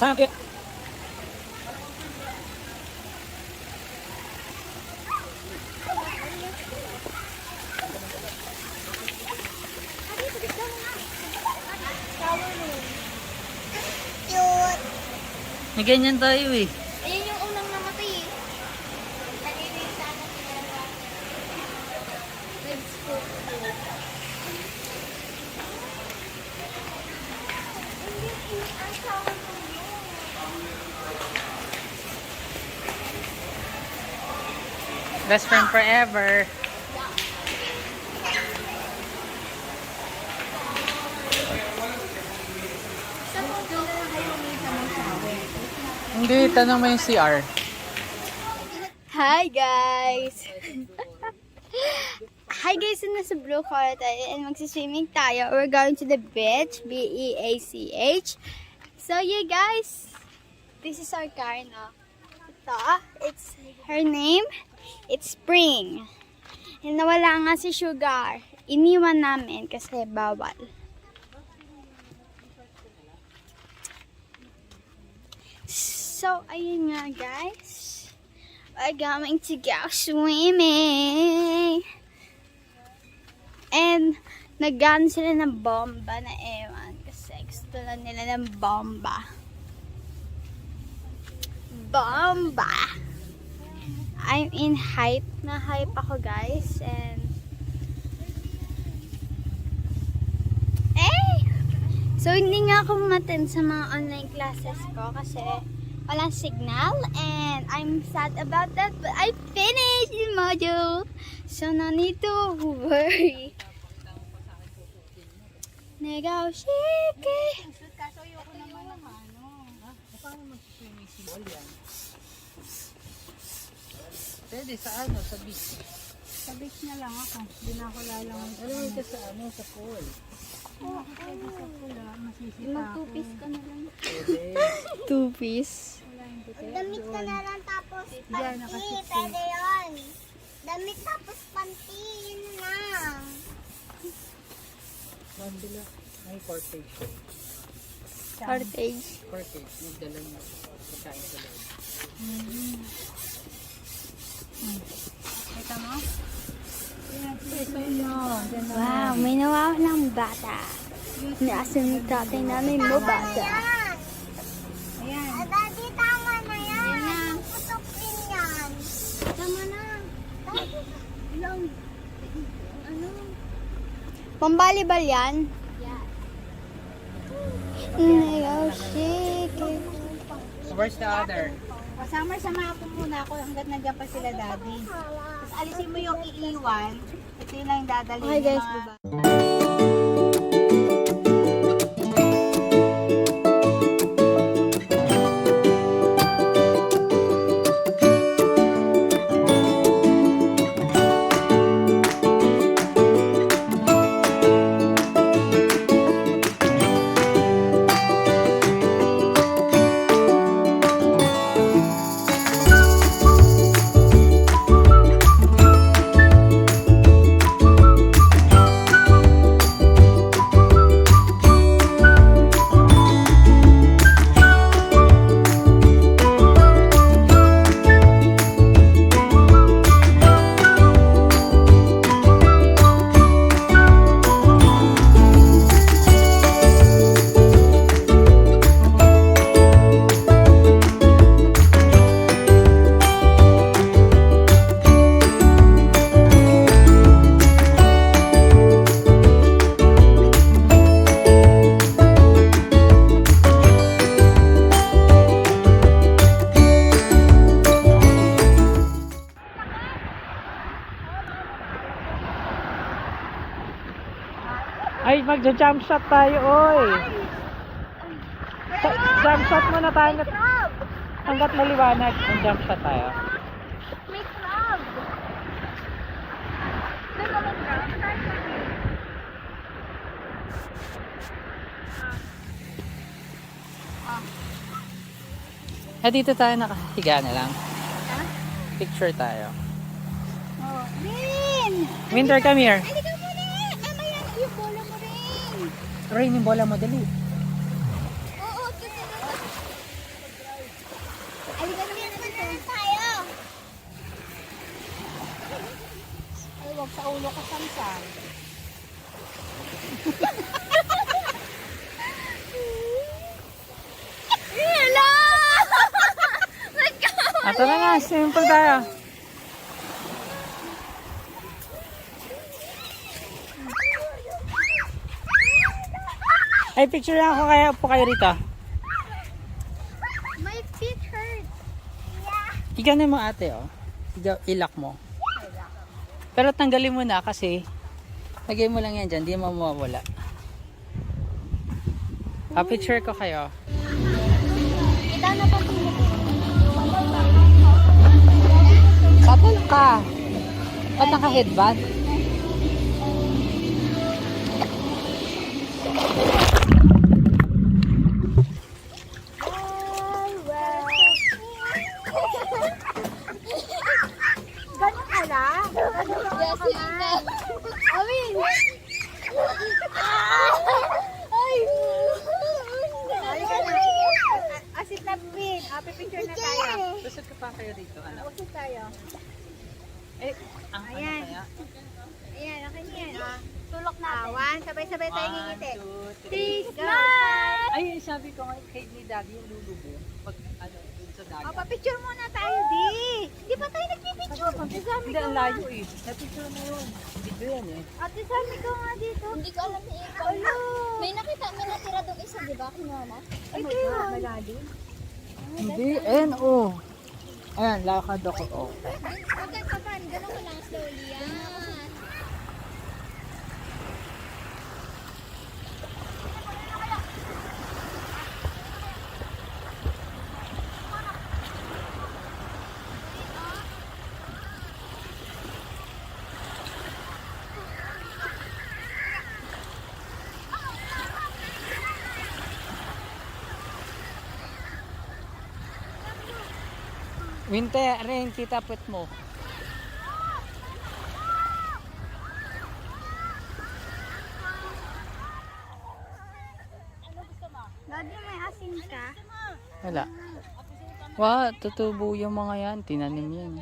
Saan kayo? Cute. May ganyan tayo eh. Ayun yung unang namatay eh. Nalilita na pinagawa. Let's go. Best friend forever. Hindi, tanong mo yung CR. Hi guys! Hi guys, nasa Blue Car tayo and magsiswimming tayo. We're going to the beach, B-E-A-C-H. So yeah guys, this is our car, no? Ito, it's her name, it's Spring. And nawala nga si Sugar. Iniwan namin kasi bawal. So, ayun nga guys. We're going to go swimming. And, nag-gun sila ng bomba na ewan. Kasi gusto lang nila ng bomba. Bomba! I'm in hype. Na-hype ako guys. And, so, hindi nga ako matin sa mga online classes ko kasi walang signal and I'm sad about that, but I finished the module, so no need to worry. Negotiate. Kaso ayoko naman ng ano. Paano mag-swimming si Ball yan? Pwede sa ano, sa beach. Sa beach na lang ako. Hindi na ako lalangon. Ano yung sa ano, sa pool? Pwede sa pula, masisita ako. Mag-two-piece ka na lang. Pwede. Two-piece? Damit ka na lang tapos panty, pwede yun. Damit tapos panty, yun lang. Mandila. May portage. Cottage. Portage. Magdala mo. Pagkain sa loob. Ito mo? Wow, may nawawalang bata. Naasan yung tatay namin mo bata. Ayan. Daddy, tama na yan. Putukin yan. Tama na. Daddy, Ilang, ano? Pambalibal yan? Negotiate. So where's the other? Sama ko muna ako hanggat nandiyan pa sila daddy. Tapos alisin mo yung iiwan. Ito yun lang yung dadalhin. Okay guys, mga... diba? Ay, magja-jump shot tayo, oy. Jump shot muna tayo. Hanggat maliwanag, mag-jump shot tayo. may crab. May mga crab. Dito tayo nakahiga na lang. Picture tayo. Oh, Rin! Winter, come here. Halika muna! Mamaya yung bola mo rin. Rain, yung bola mo, dali. Oo, tutuloy. Halika naman dito. Tayo. Ay, wag sa ulo ka samsam. Hello! Tara na, simple tayo. Ay, picture lang ako kaya po kayo rito. My feet hurt. Ikaw na mo ate, oh. Ilak mo. Pero tanggalin mo na kasi lagay mo lang yan dyan, di mo mawawala. Picture ko kayo. Kita na pa Tatal ka. Ba't naka-headband? Ganun ka na? Yes, yun na. Amin! Ay! Halika na. Asit na pin. Pipicture na tayo. Susot ka pa kayo dito, anak. Asit tayo. Eh, ang Ayan. ano kaya? Ayan, okay na yan. Tulok natin. One, sabay-sabay tayo ngingiti. 1, 2, 3. Smile! Ay, sabi ko nga kay ni Daddy yung lulubo. Pag ano, dun sa dagat. Papicture muna tayo, di. Di ba tayo nagpipicture? Hindi, ang layo eh. Napicture na yun. Dito yan eh. Ate Sammy ko nga dito. Hindi ko alam ni Ika. May nakita, may natira doon isa, di ba? Kinuha mo? Ay, yun. Malalim. Hindi, ayan oh. Ayan, lakad ako oh. Okay, papan. Ganun ko lang slowly. Yan. Winter, rin, kita put mo. Daddy, may asin ka? Wala. Wow, tutubo yung mga yan. Tinanim yan.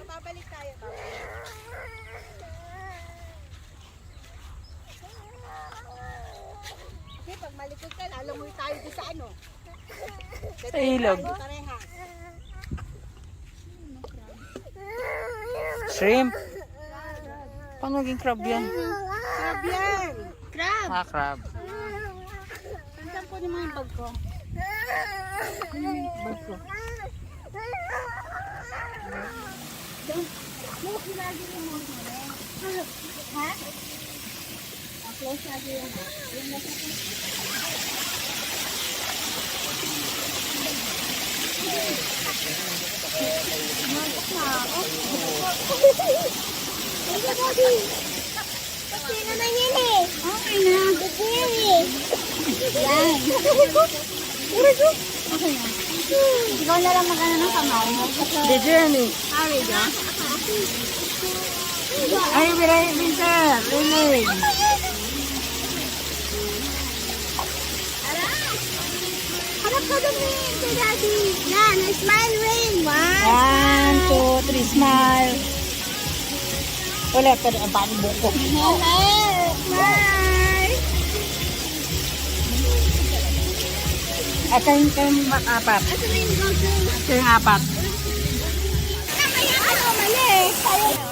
Babalik tayo. Kasi pag malikod ka, alam mo tayo doon sa ano. Sa ilog. Parehas. Shrimp. Paano naging crab yan? Crab yan. Crab! Ah, crab. Saan po naman yung bag ko? Bag ko. Ha? Close lagi yung Sino na yun eh? Okay na. Bibiri. Yan. Okay na. Ikaw na lang mag-ano ng kamay. The journey. Sorry, Jo. Ay, Winter. Really. Harap ka dun eh, kay Daddy. Yan, smile ring. 1, 2, 3, smile. Wala pa rin ang paano buko. Smile. At kayong apat. Ito na yung gagawin. Kayong apat. Kaya ano, mali. Tayo.